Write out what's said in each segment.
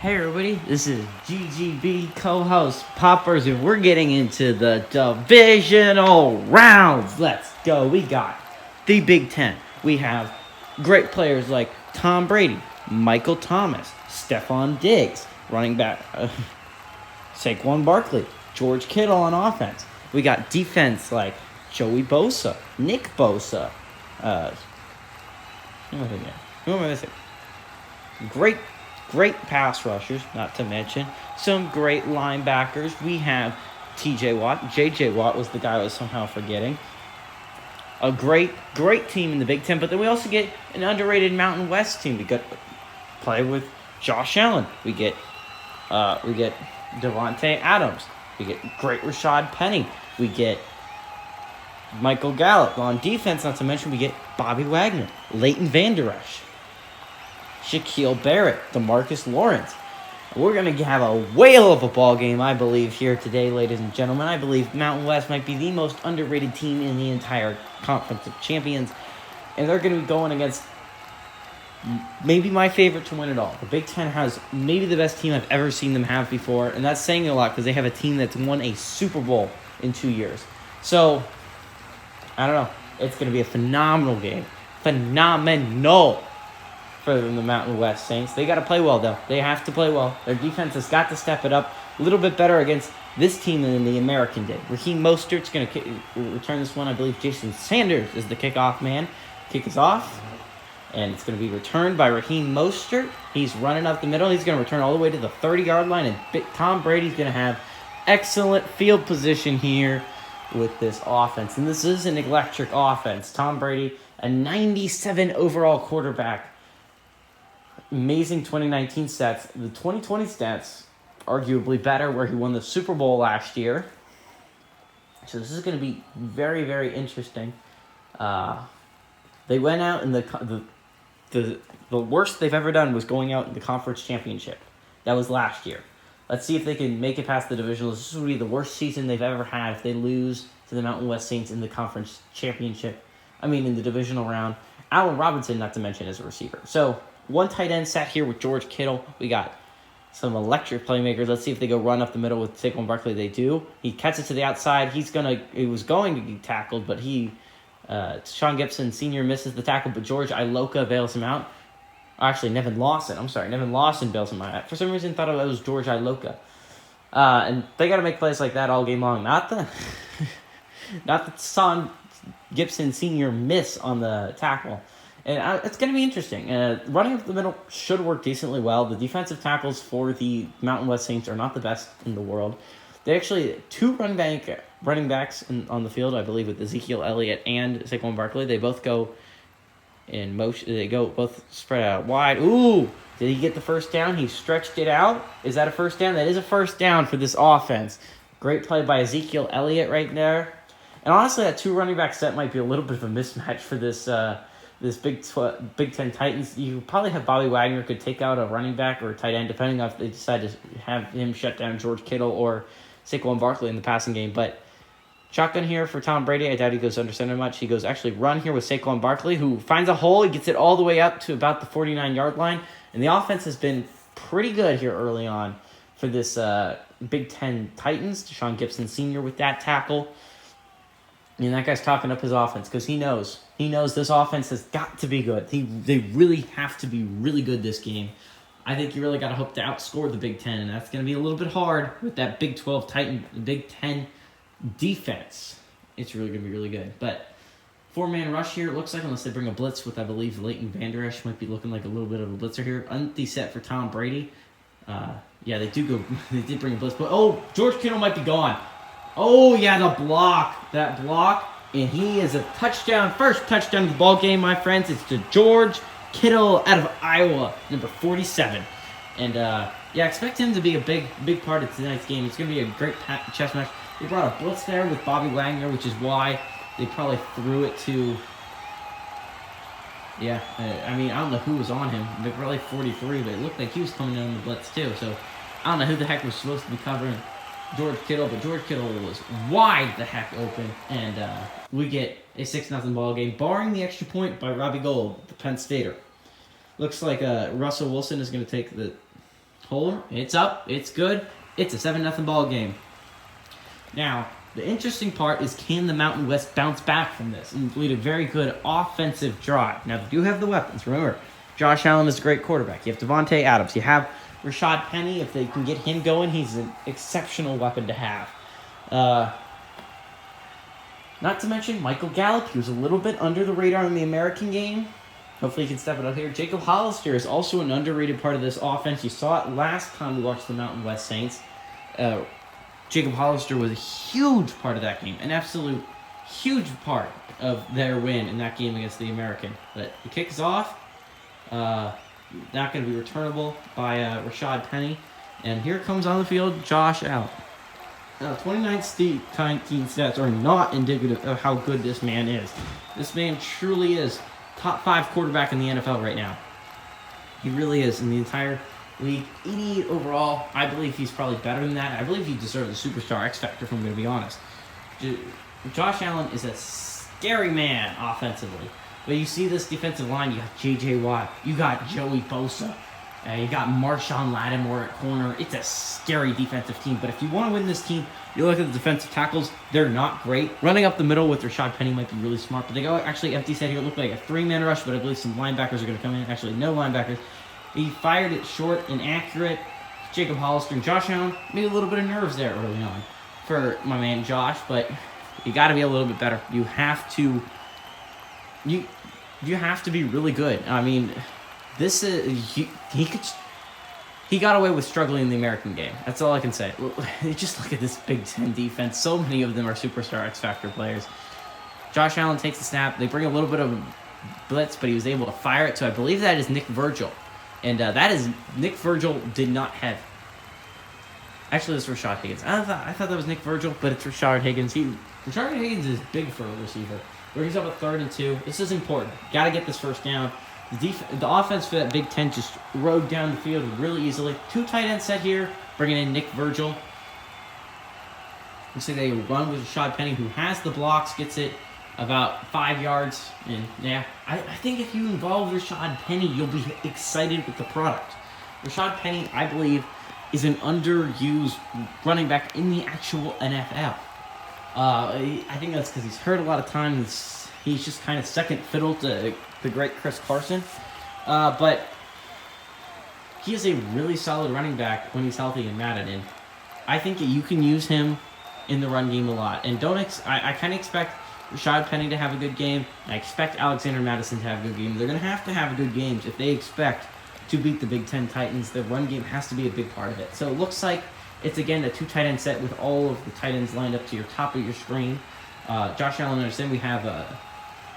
Hey everybody, this is GGB co-host Poppers, and we're getting into the divisional rounds. Let's go. We got the Big Ten. We have great players like Tom Brady, Michael Thomas, Stephon Diggs, running back Saquon Barkley, George Kittle on offense. We got defense like Joey Bosa, Nick Bosa. Who am I missing? Great pass rushers, not to mention some great linebackers. We have T.J. Watt. J.J. Watt was the guy I was somehow forgetting. A great team in the Big Ten, but then we also get an underrated Mountain West team. We got play with Josh Allen. We get Davante Adams. We get great Rashad Penny. We get Michael Gallup. On defense, not to mention, we get Bobby Wagner, Leighton Vander Esch, Shaquil Barrett, DeMarcus Lawrence. We're going to have a whale of a ball game, I believe, here today, ladies and gentlemen. I believe Mountain West might be the most underrated team in the entire Conference of Champions. And they're going to be going against maybe my favorite to win it all. The Big Ten has maybe the best team I've ever seen them have before. And that's saying a lot because they have a team that's won a Super Bowl in 2 years. So, I don't know. It's going to be a phenomenal game. Phenomenal. For the Mountain West Saints. They got to play well, though. They have to play well. Their defense has got to step it up a little bit better against this team than the American did. Raheem Mostert's going to return this one. I believe Jason Sanders is the kickoff man. Kick is off, and it's going to be returned by Raheem Mostert. He's running up the middle. He's going to return all the way to the 30-yard line, and Tom Brady's going to have excellent field position here with this offense. And this is an electric offense. Tom Brady, a 97 overall quarterback. Amazing 2019 stats. The 2020 stats, arguably better, where he won the Super Bowl last year. So this is going to be very, very interesting. They went out in the worst they've ever done was going out in the conference championship. That was last year. Let's see if they can make it past the divisionals. This would be the worst season they've ever had if they lose to the Mountain West Saints in the conference championship. In the divisional round. Allen Robinson, not to mention, as a receiver. So, one tight end sat here with George Kittle. We got some electric playmakers. Let's see if they go run up the middle with Saquon Barkley. They do. He catches to the outside. He was going to get tackled, but Sean Gibson Sr. misses the tackle, but George Iloka bails him out. Actually, Nevin Lawson. I'm sorry. Nevin Lawson bails him out. For some reason, I thought it was George Iloka. And they got to make plays like that all game long. Not the Sean Gibson Sr. miss on the tackle. And it's going to be interesting. Running up the middle should work decently well. The defensive tackles for the Mountain West Saints are not the best in the world. They actually, two running backs on the field, I believe, with Ezekiel Elliott and Saquon Barkley. They both go in motion. They go both spread out wide. Ooh, did he get the first down? He stretched it out. Is that a first down? That is a first down for this offense. Great play by Ezekiel Elliott right there. And honestly, that two running back set might be a little bit of a mismatch for this Big Ten Titans. You probably have Bobby Wagner could take out a running back or a tight end, depending on if they decide to have him shut down George Kittle or Saquon Barkley in the passing game. But shotgun here for Tom Brady. I doubt he goes under center much. He goes actually run here with Saquon Barkley, who finds a hole. He gets it all the way up to about the 49-yard line. And the offense has been pretty good here early on for this Big Ten Titans. Sean Gibson Sr. with that tackle. And that guy's talking up his offense because he knows this offense has got to be good. They really have to be really good this game. I think you really got to hope to outscore the Big Ten, and that's going to be a little bit hard with that Big 12 Big Ten defense. It's really going to be really good. But four-man rush here, it looks like, unless they bring a blitz with, I believe, Leighton Vander Esch might be looking like a little bit of a blitzer here. Empty set for Tom Brady. They did bring a blitz, but George Kittle might be gone. Oh, yeah, that block, and he is a touchdown, first touchdown of the ball game, my friends. It's to George Kittle out of Iowa, number 47. And, expect him to be a big part of tonight's game. It's going to be a great chess match. They brought a blitz there with Bobby Wagner, which is why they probably threw it to, I don't know who was on him. They're probably 43, but it looked like he was coming in on the blitz too. So, I don't know who the heck was supposed to be covering George Kittle, but George Kittle was wide the heck open, and we get a 6-0 ball game, barring the extra point by Robbie Gould, the Penn Stater. Looks like Russell Wilson is going to take the Hold. It's up. It's good. It's a 7-0 ball game. Now, the interesting part is, can the Mountain West bounce back from this and lead a very good offensive drive? Now, they do have the weapons. Remember, Josh Allen is a great quarterback. You have Davante Adams. You have Rashad Penny. If they can get him going, he's an exceptional weapon to have. Not to mention Michael Gallup. He was a little bit under the radar in the American game. Hopefully he can step it up here. Jacob Hollister is also an underrated part of this offense. You saw it last time we watched the Mountain West Saints. Jacob Hollister was a huge part of that game. An absolute huge part of their win in that game against the American. But the kick is off. Not going to be returnable by Rashad Penny. And here comes on the field Josh Allen. Now, 2019 stats are not indicative of how good this man is. This man truly is top 5 quarterback in the NFL right now. He really is in the entire league. 88 overall. I believe he's probably better than that. I believe he deserves a superstar X Factor, if I'm going to be honest. Josh Allen is a scary man offensively. But you see this defensive line, you got J.J. Watt, you got Joey Bosa, you got Marshawn Lattimore at corner. It's a scary defensive team. But if you want to win this team, you look at the defensive tackles, they're not great. Running up the middle with Rashad Penny might be really smart. But they go actually empty set here. It looked like a 3-man rush, but I believe some linebackers are going to come in. Actually, no linebackers. He fired it short, inaccurate. Jacob Hollister and Josh Allen, maybe a little bit of nerves there early on for my man Josh. But you got to be a little bit better. You have to... You have to be really good. I mean, this is he got away with struggling in the American game. That's all I can say. Just look at this Big Ten defense. So many of them are superstar X Factor players. Josh Allen takes the snap. They bring a little bit of blitz, but he was able to fire it. So I believe that is Nick Virgil, and that is Nick Virgil did not have. Actually, it's Rashad Higgins. I thought that was Nick Virgil, but it's Rashad Higgins. Rashad Higgins is big for a receiver. Brings up a 3rd and 2. This is important. Got to get this first down. The offense for that Big Ten just rode down the field really easily. 2 tight ends set here, bringing in Nick Virgil. Looks like they run with Rashad Penny, who has the blocks, gets it about 5 yards. And yeah, I think if you involve Rashad Penny, you'll be excited with the product. Rashad Penny, I believe, is an underused running back in the actual NFL. I think that's because he's hurt a lot of times. He's just kind of second fiddle to the great Chris Carson. But he is a really solid running back when he's healthy and Madden. And I think you can use him in the run game a lot. And I kind of expect Rashad Penny to have a good game. I expect Alexander Madison to have a good game. They're going to have good games if they expect to beat the Big Ten Titans. The run game has to be a big part of it. So it looks like it's, again, a 2 tight end set with all of the tight ends lined up to your top of your screen. Josh Allen, understand we have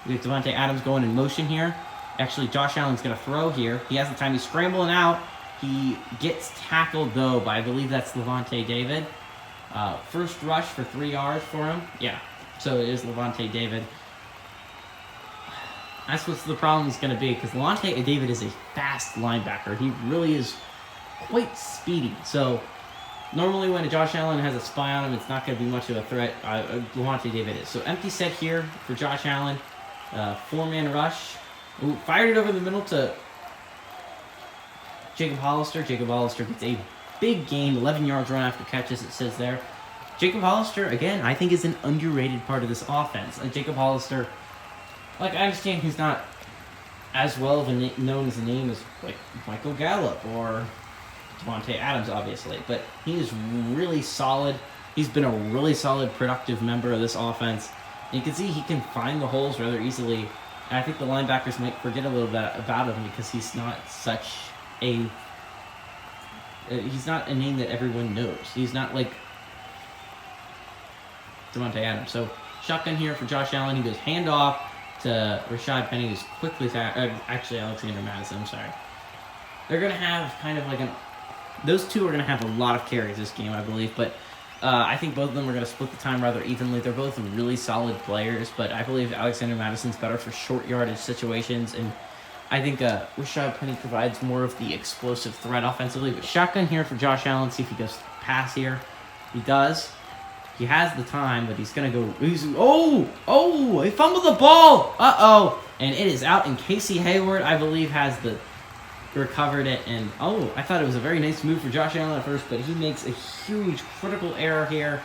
Davante Adams going in motion here. Actually, Josh Allen's going to throw here. He has the time. He's scrambling out. He gets tackled, though, by I believe that's Davante David. First rush for 3 yards for him. Yeah, so it is Davante David. That's what the problem is going to be, because Davante David is a fast linebacker. He really is quite speedy. So normally when Josh Allen has a spy on him, it's not going to be much of a threat. Davante David is. So empty set here for Josh Allen. 4-man rush. Ooh, fired it over the middle to Jacob Hollister. Jacob Hollister gets a big gain, 11 yards run after catch, as it says there. Jacob Hollister, again, I think is an underrated part of this offense. Jacob Hollister, like, I understand he's not as well known as a name as, like, Michael Gallup or Davante Adams, obviously, but he is really solid. He's been a really solid, productive member of this offense. And you can see he can find the holes rather easily. And I think the linebackers might forget a little bit about him because he's not he's not a name that everyone knows. He's not like Davante Adams. So shotgun here for Josh Allen. He goes handoff to Rashad Penny, who's quickly actually Alexander Madison. I'm sorry. They're gonna have kind of like those two are gonna have a lot of carries this game, I believe, but I think both of them are going to split the time rather evenly. They're both really solid players, but I believe Alexander Madison's better for short yardage situations, and I think Rashad Penny provides more of the explosive threat offensively. But shotgun here for Josh Allen, see if he goes pass here. He does. He has the time, but he's going to go... he fumbled the ball! Uh-oh! And it is out, and Casey Hayward, I believe, has the recovered it, and I thought it was a very nice move for Josh Allen at first, but he makes a huge critical error here.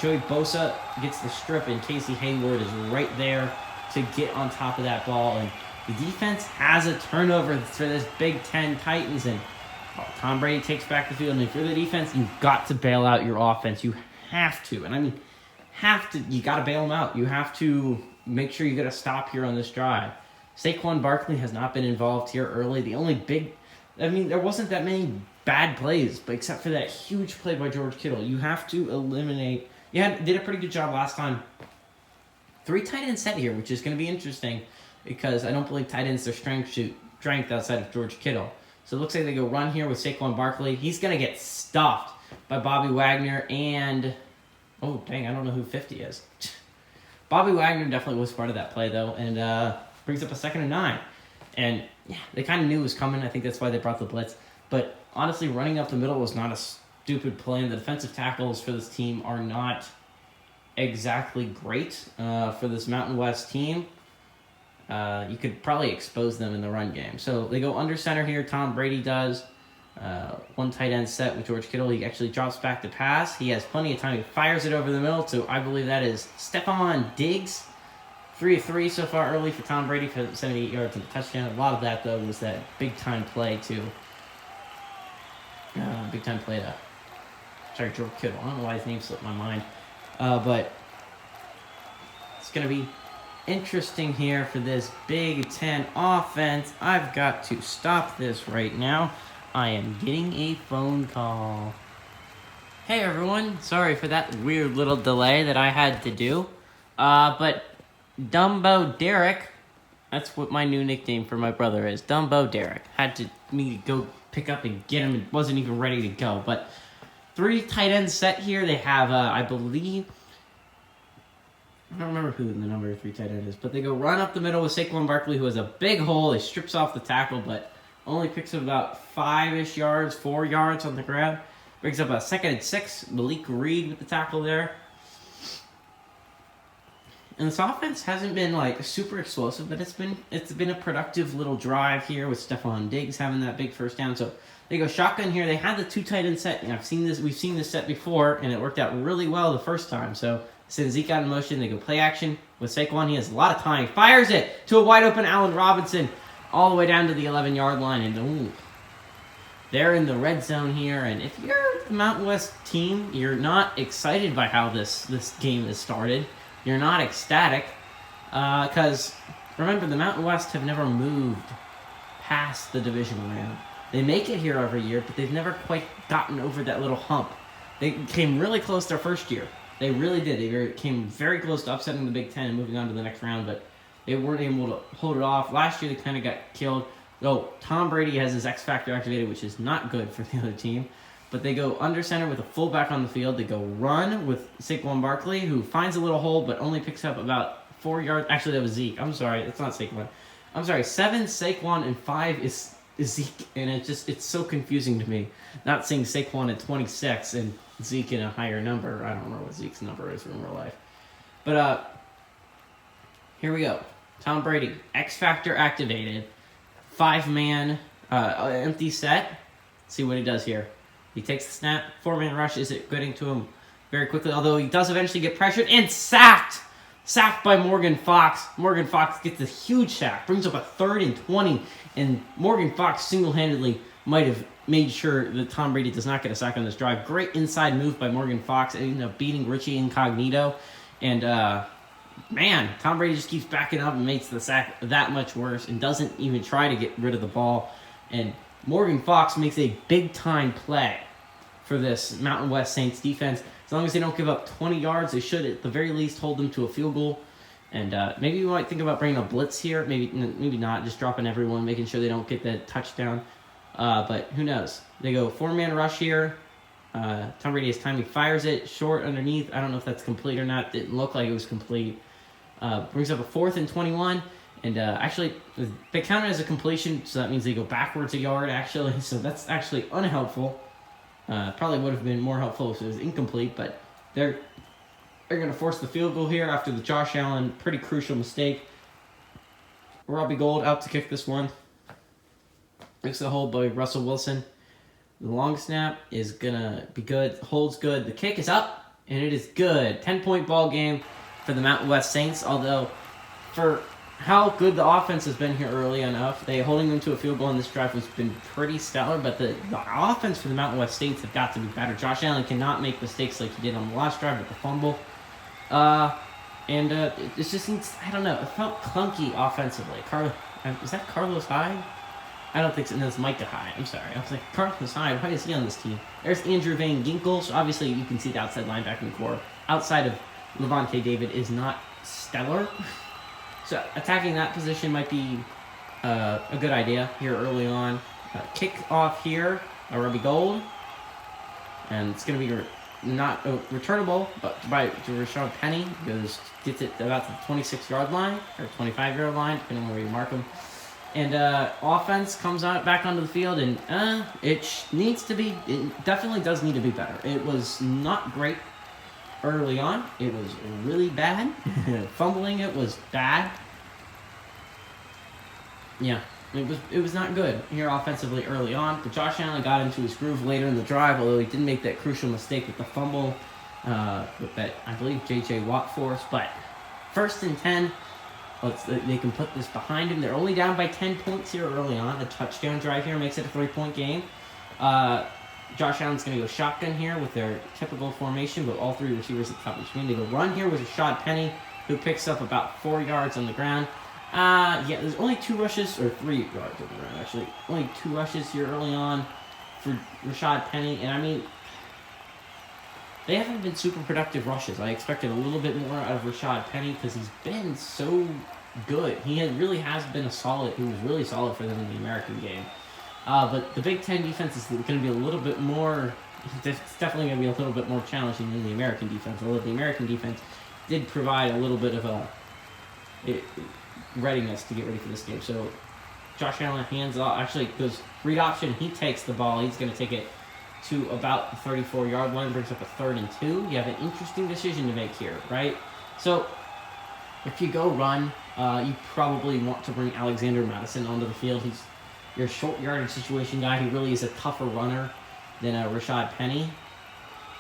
Joey Bosa gets the strip, and Casey Hayward is right there to get on top of that ball, and the defense has a turnover for this Big Ten Titans, and Tom Brady takes back the field, and if you're the defense, you've got to bail out your offense. You have to, and I mean, you got to bail them out. You have to make sure you get a stop here on this drive. Saquon Barkley has not been involved here early. There wasn't that many bad plays, but except for that huge play by George Kittle. You have to eliminate. Did a pretty good job last time. 3 tight end set here, which is going to be interesting because I don't believe tight ends their strength outside of George Kittle. So it looks like they go run here with Saquon Barkley. He's going to get stuffed by Bobby Wagner and... Oh, dang, I don't know who 50 is. Bobby Wagner definitely was part of that play, though, and brings up a 2nd and 9. And, yeah, they kind of knew it was coming. I think that's why they brought the blitz. But, honestly, running up the middle was not a stupid play, and the defensive tackles for this team are not exactly great for this Mountain West team. You could probably expose them in the run game. So they go under center here. Tom Brady does. 1 tight end set with George Kittle. He actually drops back to pass. He has plenty of time. He fires it over the middle. So I believe that is Stephon Diggs. 3 of 3 so far early for Tom Brady for 78 yards and a touchdown. A lot of that, though, was that big-time play to George Kittle. I don't know why his name slipped my mind. But it's going to be interesting here for this Big Ten offense. I've got to stop this right now. I am getting a phone call. Hey everyone, sorry for that weird little delay that I had to do. But Dumbo Derek, that's what my new nickname for my brother is. Dumbo Derek. Had me to go pick up and get him and wasn't even ready to go. But 3 tight ends set here. They have, I believe... I don't remember who the number 3 tight end is, but they go run up the middle with Saquon Barkley, who has a big hole. He strips off the tackle, but only picks up about 5-ish yards, 4 yards on the grab. Brings up a 2nd and 6. Malik Reed with the tackle there. And this offense hasn't been like super explosive, but it's been a productive little drive here with Stephon Diggs having that big first down. So they go shotgun here. They had the 2 tight end set. And we've seen this set before, and it worked out really well the first time. So since Zeke got in motion, they go play action with Saquon. He has a lot of time. He fires it to a wide open Allen Robinson all the way down to the 11-yard line. And they're in the red zone here. And if you're the Mountain West team, you're not excited by how this game has started. You're not ecstatic. Because, remember, the Mountain West have never moved past the division round. They make it here every year, but they've never quite gotten over that little hump. They came really close their first year. They really did. They came very close to upsetting the Big Ten and moving on to the next round, but they weren't able to hold it off. Last year, they kind of got killed. Though Tom Brady has his X Factor activated, which is not good for the other team. But they go under center with a fullback on the field. They go run with Saquon Barkley, who finds a little hole, but only picks up about 4 yards. Actually, that was Zeke. I'm sorry. It's not Saquon. I'm sorry. 7 Saquon and 5 is Zeke, and it's so confusing to me. Not seeing Saquon at 26 and Zeke in a higher number. I don't remember what Zeke's number is in real life. But here we go. Tom Brady, X Factor activated. 5-man empty set. Let's see what he does here. He takes the snap. 4-man rush. Is it getting to him very quickly? Although he does eventually get pressured and sacked. Sacked by Morgan Fox. Morgan Fox gets a huge sack. Brings up a 3rd and 20. And Morgan Fox single-handedly might have made sure that Tom Brady does not get a sack on this drive. Great inside move by Morgan Fox. Ended up beating Richie Incognito. And, man, Tom Brady just keeps backing up and makes the sack that much worse and doesn't even try to get rid of the ball. And Morgan Fox makes a big-time play for this Mountain West Saints defense. As long as they don't give up 20 yards, they should at the very least hold them to a field goal. And maybe we might think about bringing a blitz here. Maybe not, just dropping everyone, making sure they don't get that touchdown. But who knows? They go 4-man rush here. Tom Brady has time. He fires it short underneath. I don't know if that's complete or not. It didn't look like it was complete. Brings up a 4th and 21. And actually, they count it as a completion, so that means they go backwards a yard, actually. So that's actually unhelpful. Probably would have been more helpful if it was incomplete, but they're going to force the field goal here after the Josh Allen pretty crucial mistake. Robbie Gould out to kick this one. Makes the hold by Russell Wilson. The long snap is going to be good. Hold's good. The kick is up, and it is good. 10-point ball game for the Mountain West Saints, although for how good the offense has been here early enough, holding them to a field goal in this drive has been pretty stellar, but the offense for the Mountain West Saints have got to be better. Josh Allen cannot make mistakes like he did on the last drive with the fumble. It just seems, I don't know, it felt clunky offensively. Is that Carlos Hyde? I don't think so. No, it's Micah Hyde. I'm sorry. I was like, Carlos Hyde, why is he on this team? There's Andrew Van Ginkel. So obviously, you can see the outside linebacking core outside of Davante David is not stellar. So attacking that position might be a good idea here early on. Kick off here, a Robbie Gold. And it's going to be not returnable, but by Rashad Penny, gets it about the 26-yard line, or 25-yard line, depending on where you mark them. And offense comes back onto the field, and it definitely does need to be better. It was not great early on. It was really bad. Fumbling it was bad. Yeah, it was not good here offensively early on. But Josh Allen got into his groove later in the drive, although he didn't make that crucial mistake with the fumble that I believe J.J. Watt forced. But 1st and 10. They can put this behind him. They're only down by 10 points here early on. A touchdown drive here makes it a 3-point game. Josh Allen's going to go shotgun here with their typical formation, but all 3 receivers at the top of the screen. They go run here with Rashad Penny, who picks up about 4 yards on the ground. There's only 2 rushes, or 3 yards on the ground, actually. Only 2 rushes here early on for Rashad Penny. And, I mean, they haven't been super productive rushes. I expected a little bit more out of Rashad Penny because he's been so good. He really has been he was really solid for them in the American game. But the Big Ten defense is going to be a little bit more, it's definitely going to be a little bit more challenging than the American defense, although the American defense did provide a little bit of a readiness to get ready for this game. So Josh Allen hands off, actually goes read option, he takes the ball, he's going to take it to about the 34-yard line, brings up a 3rd and 2. You have an interesting decision to make here, right? So if you go run, you probably want to bring Alexander Madison onto the field. He's your short yardage situation guy. He really is a tougher runner than Rashad Penny.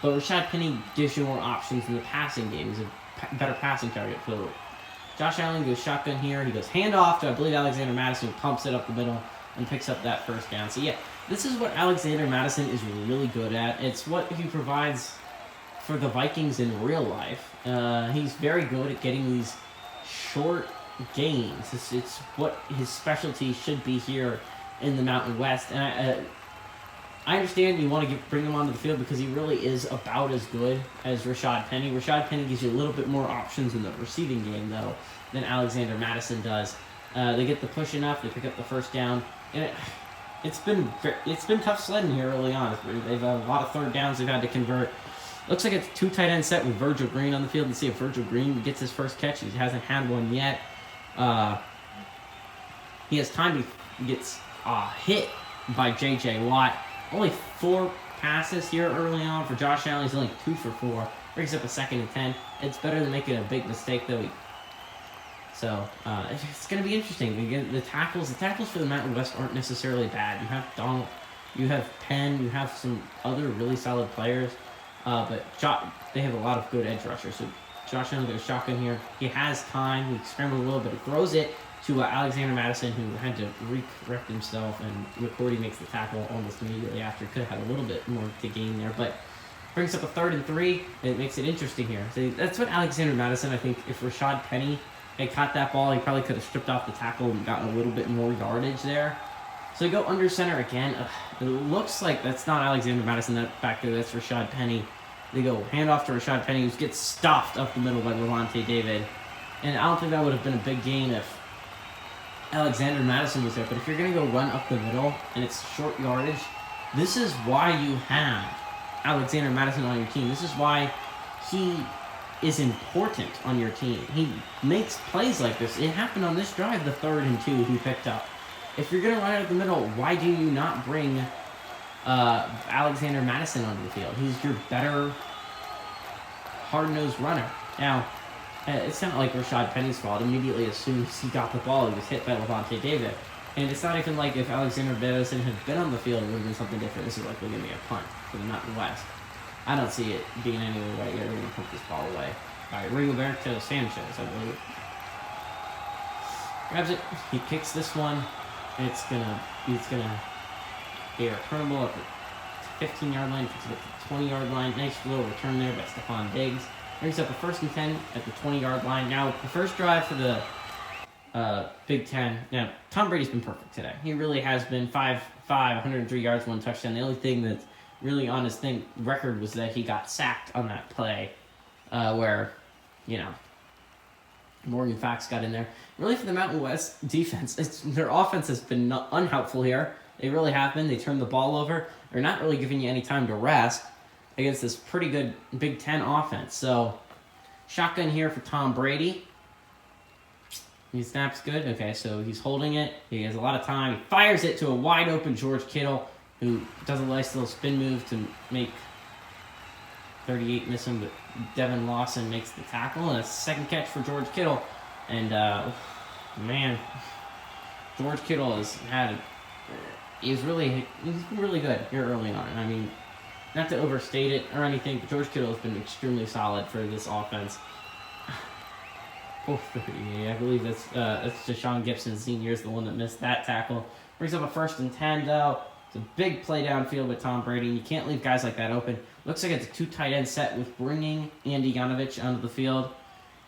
But Rashad Penny gives you more options in the passing game. He's a better passing target. So Josh Allen goes shotgun here. He goes handoff to, I believe, Alexander Madison, who pumps it up the middle and picks up that 1st down. So yeah, this is what Alexander Madison is really good at. It's what he provides for the Vikings in real life. He's very good at getting these short gains. It's what his specialty should be here in the Mountain West. And I understand you want to bring him onto the field because he really is about as good as Rashad Penny. Rashad Penny gives you a little bit more options in the receiving game, though, than Alexander Madison does. They get the push enough, they pick up the 1st down, and it's been tough sledding here early on. They've had a lot of 3rd downs they've had to convert. Looks like it's 2 tight end set with Virgil Green on the field. Let's see if Virgil Green gets his first catch. He hasn't had one yet. He has time. He gets hit by J.J. Watt. Only 4 passes here early on for Josh Allen. He's only 2 for 4. Brings up a 2nd and 10. It's better than making a big mistake, though. So it's going to be interesting. Again, the tackles for the Mountain West aren't necessarily bad. You have Donald, you have Penn, you have some other really solid players, but they have a lot of good edge rushers. So Josh Allen goes shotgun here. He has time. He scrambles a little bit. He throws it to Alexander Madison, who had to re-correct himself, and McCourty makes the tackle almost immediately after. Could have had a little bit more to gain there, but brings up a 3rd and 3. It makes it interesting here. So that's what Alexander Madison, I think, if Rashad Penny had caught that ball, he probably could have stripped off the tackle and gotten a little bit more yardage there. So they go under center again. It looks like that's not Alexander Madison back there. That's Rashad Penny. They go handoff to Rashad Penny, who gets stuffed up the middle by Davante David. And I don't think that would have been a big gain if Alexander Madison was there. But if you're going to go run up the middle and it's short yardage, this is why you have Alexander Madison on your team. This is why he is important on your team. He makes plays like this. It happened on this drive, the 3rd and 2 he picked up. If you're going to run out of the middle, why do you not bring Alexander Madison onto the field? He's your better hard-nosed runner. Now, it's not like Rashad Penny's fault. Immediately as soon as he got the ball, he was hit by Davante David. And it's not even like if Alexander Madison had been on the field, it would have been something different. This is likely going to be a punt for the Mountain West. I don't see it being any other way. They're going to put this ball away. All right, Rigoberto Sanchez, I believe. Grabs it. He kicks this one. He's gonna be a returnable at the 15-yard line. Kicks it at the 20-yard line. Nice little return there by Stephon Diggs. Brings up a 1st and 10 at the 20-yard line. Now the first drive for the Big Ten. Now Tom Brady's been perfect today. He really has been 5-5, 103 yards, 1 touchdown. The only thing that's really on his record was that he got sacked on that play, where, Morgan Fox got in there. Really, for the Mountain West defense, their offense has been unhelpful here. They really have been. They turned the ball over. They're not really giving you any time to rest against this pretty good Big Ten offense. So, shotgun here for Tom Brady. He snaps good. Okay, so he's holding it. He has a lot of time. He fires it to a wide-open George Kittle, who does a nice little spin move to make 38 miss him, but Devin Lawson makes the tackle, and a second catch for George Kittle. And, man, George Kittle he's really good here early on. I mean, not to overstate it or anything, but George Kittle has been extremely solid for this offense. I believe that's Deshaun Gibson Sr. is the one that missed that tackle. Brings up a 1st and 10, though. It's a big play downfield with Tom Brady, and you can't leave guys like that open. Looks like it's a 2 tight end set with bringing Andy Yanovich onto the field.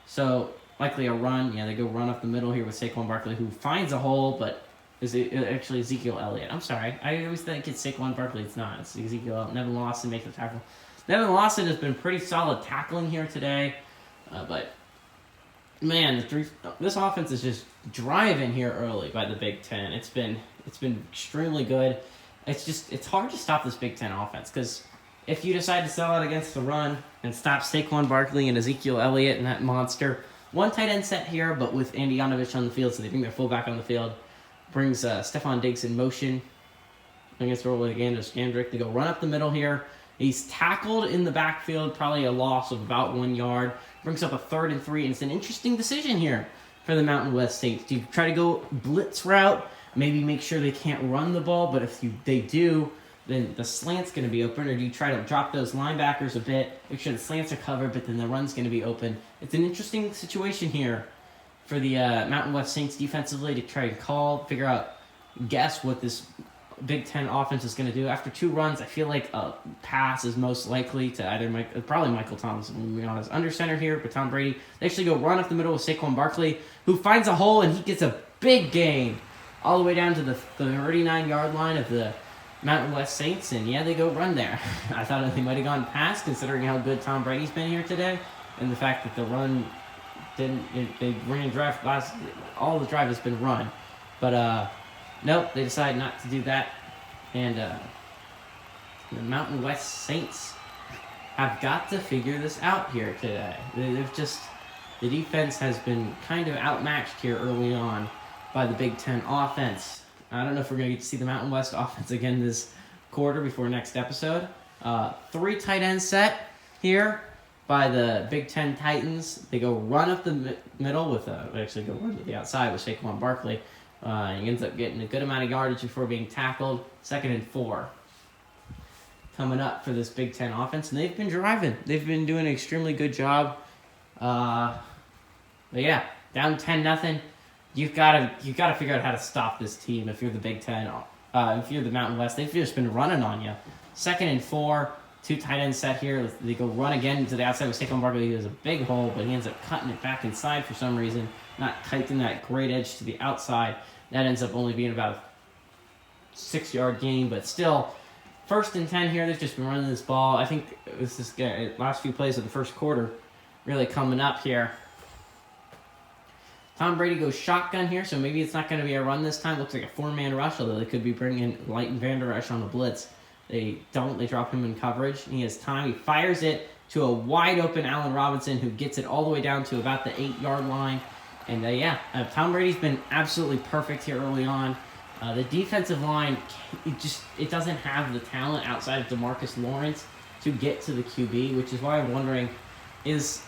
So, likely a run. Yeah, they go run up the middle here with Saquon Barkley, who finds a hole, but is actually Ezekiel Elliott. I'm sorry. I always think it's Saquon Barkley. It's not. It's Ezekiel Elliott. Nevin Lawson makes the tackle. Nevin Lawson has been pretty solid tackling here today, but man, this offense is just driving here early by the Big Ten. It's been extremely good. It's hard to stop this Big Ten offense, because if you decide to sell out against the run and stop Saquon Barkley and Ezekiel Elliott and that monster, 1 tight end set here, but with Andy Yanovich on the field, so they bring their fullback on the field, brings Stephon Diggs in motion against Orlando Scandrick. They go run up the middle here. He's tackled in the backfield, probably a loss of about 1 yard. Brings up a 3rd and 3, and it's an interesting decision here for the Mountain West Saints. Do you try to go blitz route, maybe make sure they can't run the ball, but if they do, then the slant's going to be open, or do you try to drop those linebackers a bit, make sure the slants are covered, but then the run's going to be open? It's an interesting situation here for the Mountain West Saints defensively to try and guess what this Big Ten offense is going to do. After 2 runs, I feel like a pass is most likely to probably Michael Thomas, to be honest. Under center here, but Tom Brady. They actually go run up the middle with Saquon Barkley, who finds a hole, and he gets a big gain all the way down to the 39-yard line of the Mountain West Saints, and yeah, they go run there. I thought they might have gone past, considering how good Tom Brady's been here today, and the fact that the run they ran drive all the drive has been run. But, nope, they decide not to do that, and the Mountain West Saints have got to figure this out here today. The defense has been kind of outmatched here early on by the Big Ten offense. I don't know if we're going to get to see the Mountain West offense again this quarter before next episode. 3 tight end set here by the Big Ten Titans. They go run up the middle with actually go run to the outside with Saquon Barkley. He ends up getting a good amount of yardage before being tackled. 2nd and 4 coming up for this Big Ten offense, and they've been driving. They've been doing an extremely good job. But yeah, down 10-0. You've got to figure out how to stop this team if you're the Big Ten. If you're the Mountain West, they've just been running on you. 2nd and 4, 2 tight end set here. They go run again to the outside with Saquon Barkley. He has a big hole, but he ends up cutting it back inside for some reason. Not tighten that great edge to the outside. That ends up only being about a 6-yard gain, but still, 1st and 10 here. They've just been running this ball. I think it was this last few plays of the first quarter really coming up here. Tom Brady goes shotgun here, so maybe it's not going to be a run this time. Looks like a 4-man rush, although they could be bringing Light and Vander Esch on the blitz. They don't. They drop him in coverage. He has time. He fires it to a wide-open Allen Robinson, who gets it all the way down to about the 8-yard line. And, Tom Brady's been absolutely perfect here early on. The defensive line, it doesn't have the talent outside of DeMarcus Lawrence to get to the QB, which is why I'm wondering, is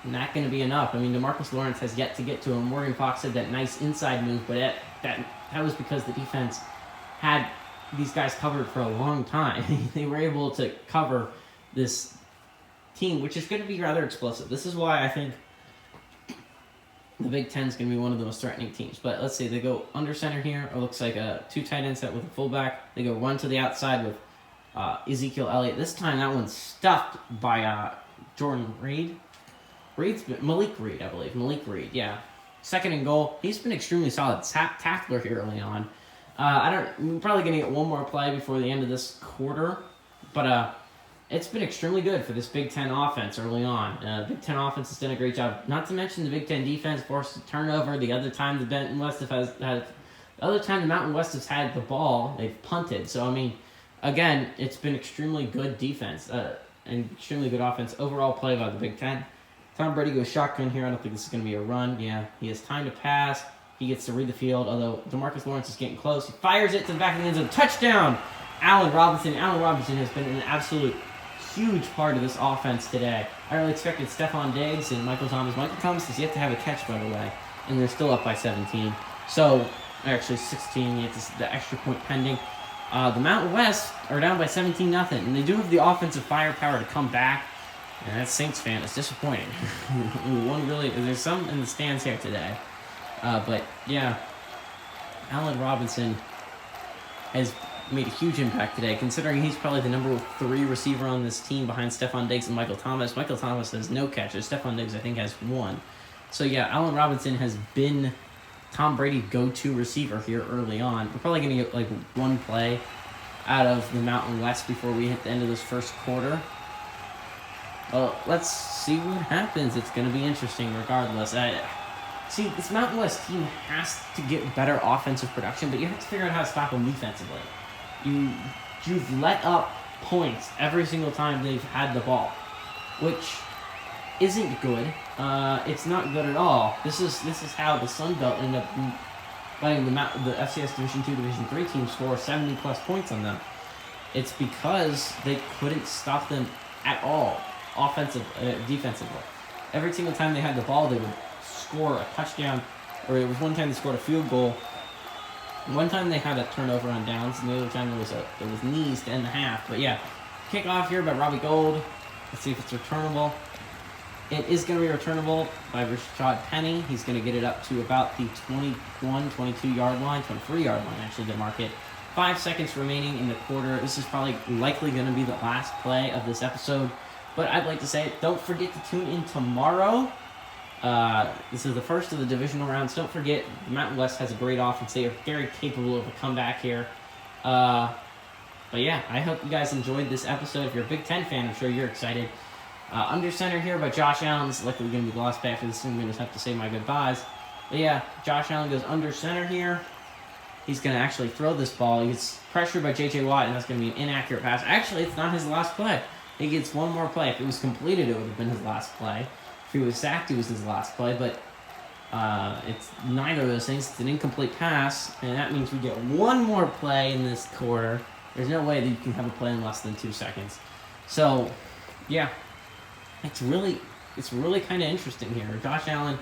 not going to be enough. I mean, DeMarcus Lawrence has yet to get to him. Morgan Fox had that nice inside move, but that was because the defense had these guys covered for a long time. They were able to cover this team, which is going to be rather explosive. This is why I think the Big Ten is going to be one of the most threatening teams. But let's see, they go under center here. It looks like a 2 tight end set with a fullback. They go run to the outside with Ezekiel Elliott. This time that one's stuffed by Jordan Reed. Malik Reed, I believe. Malik Reed, yeah. Second and goal. He's been extremely solid tackler here early on. We're probably going to get one more play before the end of this quarter. But it's been extremely good for this Big Ten offense early on. Big Ten offense has done a great job. Not to mention the Big Ten defense forced a turnover. The other time the Mountain West has had the ball, they've punted. So, I mean, again, it's been extremely good defense and extremely good offense. Overall play by the Big Ten. Tom Brady goes shotgun here. I don't think this is going to be a run. Yeah, he has time to pass. He gets to read the field, although DeMarcus Lawrence is getting close. He fires it to the back of the end zone. Touchdown! Allen Robinson. Allen Robinson has been an absolute huge part of this offense today. I really expected Stephon Diggs and Michael Thomas. Michael Thomas has yet to have a catch, by the way, and they're still up by 17. So, actually 16, yet the extra point pending. The Mountain West are down by 17-0, and they do have the offensive firepower to come back. And that Saints fan is disappointing. There's some in the stands here today. But, yeah, Allen Robinson has made a huge impact today, considering he's probably the number 3 receiver on this team behind Stephon Diggs and Michael Thomas. Michael Thomas has no catches. Stephon Diggs, I think, has 1. So, yeah, Allen Robinson has been Tom Brady's go-to receiver here early on. We're probably going to get, one play out of the Mountain West before we hit the end of this first quarter. Well, let's see what happens. It's going to be interesting regardless. See, this Mountain West team has to get better offensive production, but you have to figure out how to stop them defensively. You've let up points every single time they've had the ball, which isn't good. It's not good at all. This is how the Sun Belt ended up letting the FCS Division II, Division III teams score 70-plus points on them. It's because they couldn't stop them at all, defensively. Every single time they had the ball, they would score a touchdown, or it was one time they scored a field goal. One time they had a turnover on downs, and the other time there was knees to end the half. But yeah, kickoff here by Robbie Gould. Let's see if it's returnable. It is going to be returnable by Rashad Penny. He's going to get it up to about the 21, 22-yard line, 23-yard line, actually, to mark it. 5 seconds remaining in the quarter. This is probably likely going to be the last play of this episode. But I'd like to say, don't forget to tune in tomorrow. This is the first of the divisional rounds. Don't forget, the Mountain West has a great offense. They are very capable of a comeback here. But yeah, I hope you guys enjoyed this episode. If you're a Big Ten fan, I'm sure you're excited. Under center here by Josh Allen. This is likely going to be the last play after this. I'm going to have to say my goodbyes. But yeah, Josh Allen goes under center here. He's going to actually throw this ball. He gets pressured by J.J. Watt, and that's going to be an inaccurate pass. Actually, it's not his last play. He gets one more play. If it was completed, it would have been his last play. If he was sacked, it was his last play. But it's neither of those things. It's an incomplete pass, and that means we get one more play in this quarter. There's no way that you can have a play in less than 2 seconds. So, yeah, it's really kind of interesting here. Josh Allen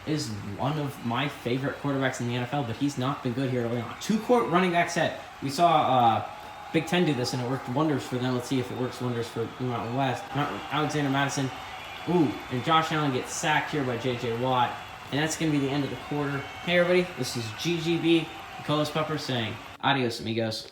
is one of my favorite quarterbacks in the NFL, but he's not been good here early on. 2-court running back set. We saw Big Ten do this, and it worked wonders for them. Let's see if it works wonders for the Mountain West. Alexander Madison. Ooh, and Josh Allen gets sacked here by J.J. Watt. And that's going to be the end of the quarter. Hey, everybody. This is GGB, Nicholas Pepper saying, adios, amigos.